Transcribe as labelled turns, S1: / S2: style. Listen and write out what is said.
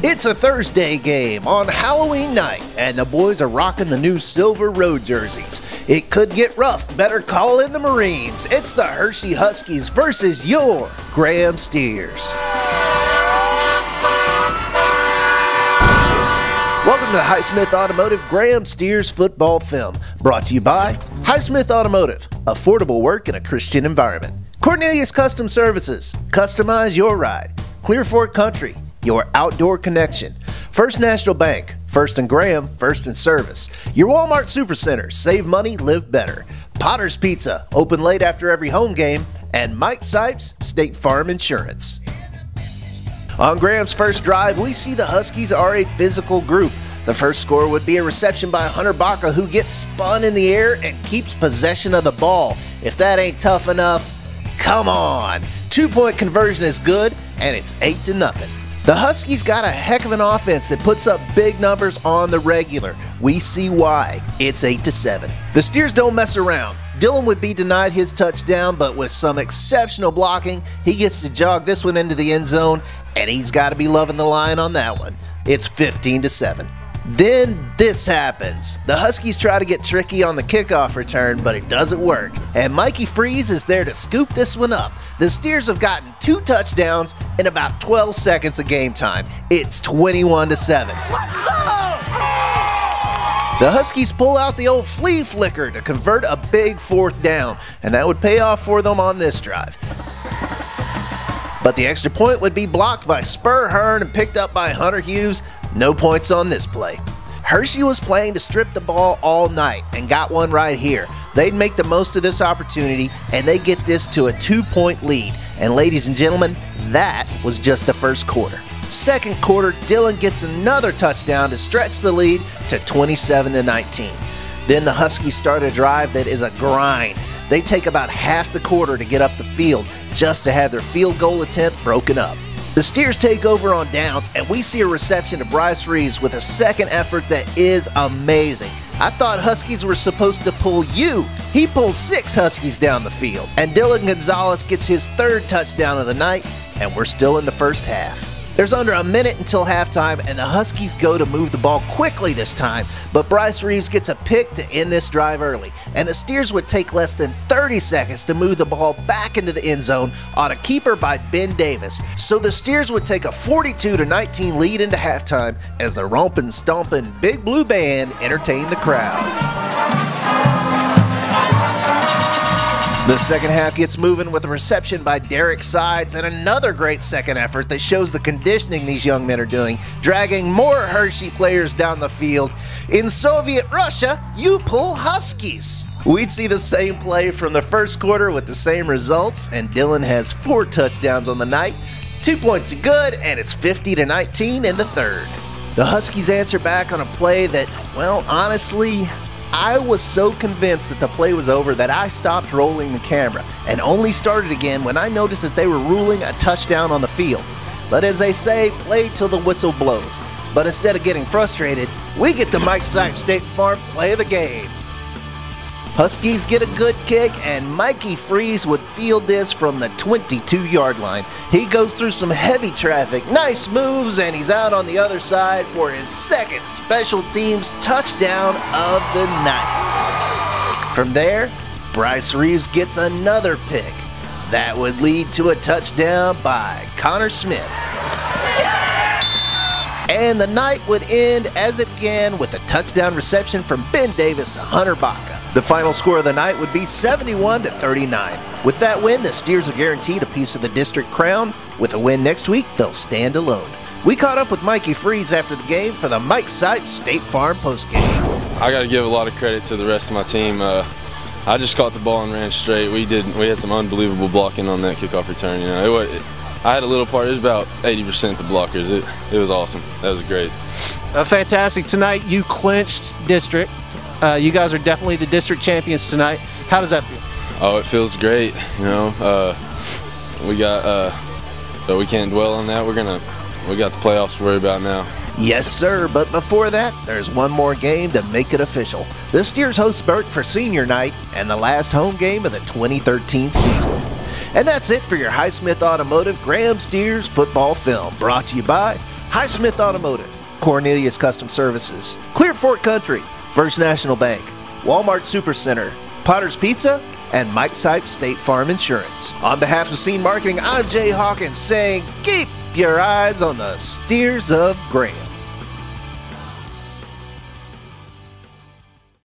S1: It's a Thursday game on Halloween night, and the boys are rocking the new Silver Road jerseys. It could get rough. Better call in the Marines. It's the Hirschi Huskies versus your Graham Steers. Welcome to Highsmith Automotive Graham Steers football film, brought to you by Highsmith Automotive, affordable work in a Christian environment. Cornelius Custom Services, customize your ride. Clear Fork Country, your outdoor connection. First National Bank, First and Graham, First in Service. Your Walmart Supercenter, save money, live better. Potter's Pizza, open late after every home game. And Mike Sipes, State Farm Insurance. On Graham's first drive, we see the Huskies are a physical group. The first score would be a reception by Hunter Baca, who gets spun in the air and keeps possession of the ball. If that ain't tough enough, come on. 2-point conversion is good, and it's 8-0. The Huskies got a heck of an offense that puts up big numbers on the regular. We see why. It's 8-7. The Steers don't mess around. Dylan would be denied his touchdown, but with some exceptional blocking, he gets to jog this one into the end zone, and he's got to be loving the line on that one. It's 15-7. Then this happens. The Huskies try to get tricky on the kickoff return, but it doesn't work. And Mikey Freeze is there to scoop this one up. The Steers have gotten 2 touchdowns in about 12 seconds of game time. It's 21-7. The Huskies pull out the old flea flicker to convert a big 4th down, and that would pay off for them on this drive. But the extra point would be blocked by Spur Hearn and picked up by Hunter Hughes. No points on this play. Hirschi was playing to strip the ball all night and got one right here. They'd make the most of this opportunity, and they get this to a 2-point lead. And ladies and gentlemen, that was just the first quarter. Second quarter, Dylan gets another touchdown to stretch the lead to 27-19. Then the Huskies start a drive that is a grind. They take about half the quarter to get up the field just to have their field goal attempt broken up. The Steers take over on downs, and we see a reception to Bryce Reeves with a second effort that is amazing. I thought Huskies were supposed to pull you. He pulls 6 Huskies down the field. And Dylan Gonzalez gets his 3rd touchdown of the night, and we're still in the first half. There's under a minute until halftime, and the Huskies go to move the ball quickly this time, but Bryce Reeves gets a pick to end this drive early, and the Steers would take less than 30 seconds to move the ball back into the end zone on a keeper by Ben Davis. So the Steers would take a 42-19 lead into halftime as the rompin' stompin' Big Blue Band entertained the crowd. The second half gets moving with a reception by Derek Sides and another great second effort that shows the conditioning these young men are doing, dragging more Hirschi players down the field. In Soviet Russia, you pull Huskies. We'd see the same play from the first quarter with the same results, and Dylan has 4 touchdowns on the night. 2 points are good, and it's 50-19 in the third. The Huskies answer back on a play that, well, honestly, I was so convinced that the play was over that I stopped rolling the camera and only started again when I noticed that they were ruling a touchdown on the field. But as they say, play till the whistle blows. But instead of getting frustrated, we get the Mike Sipes State Farm play of the game. Huskies get a good kick, and Mikey Freeze would field this from the 22-yard line. He goes through some heavy traffic, nice moves, and he's out on the other side for his 2nd special teams touchdown of the night. From there, Bryce Reeves gets another pick. That would lead to a touchdown by Connor Smith. And the night would end as it began with a touchdown reception from Ben Davis to Hunter Baca. The final score of the night would be 71-39. With that win, the Steers are guaranteed a piece of the district crown. With a win next week, they'll stand alone. We caught up with Mikey Freeze after the game for the Mike Sipes State Farm postgame.
S2: I got to give a lot of credit to the rest of my team. I just caught the ball and ran straight. We had some unbelievable blocking on that kickoff return. You know, I had a little part. It was about 80% the blockers. It was awesome. That was great.
S3: Fantastic. Tonight you clinched district. You guys are definitely the district champions tonight. How does that feel?
S2: Oh, it feels great. You know, we got, but we can't dwell on that. We got the playoffs to worry about now.
S1: Yes, sir, but before that, there's one more game to make it official. The Steers host Burke for senior night and the last home game of the 2013 season. And that's it for your Highsmith Automotive Graham Steers football film, brought to you by Highsmith Automotive, Cornelius Custom Services, Clear Fork Country, First National Bank, Walmart Supercenter, Potter's Pizza, and Mike Sipe State Farm Insurance. On behalf of Scene Marketing, I'm Jay Hawkins saying, keep your eyes on the steers of Graham.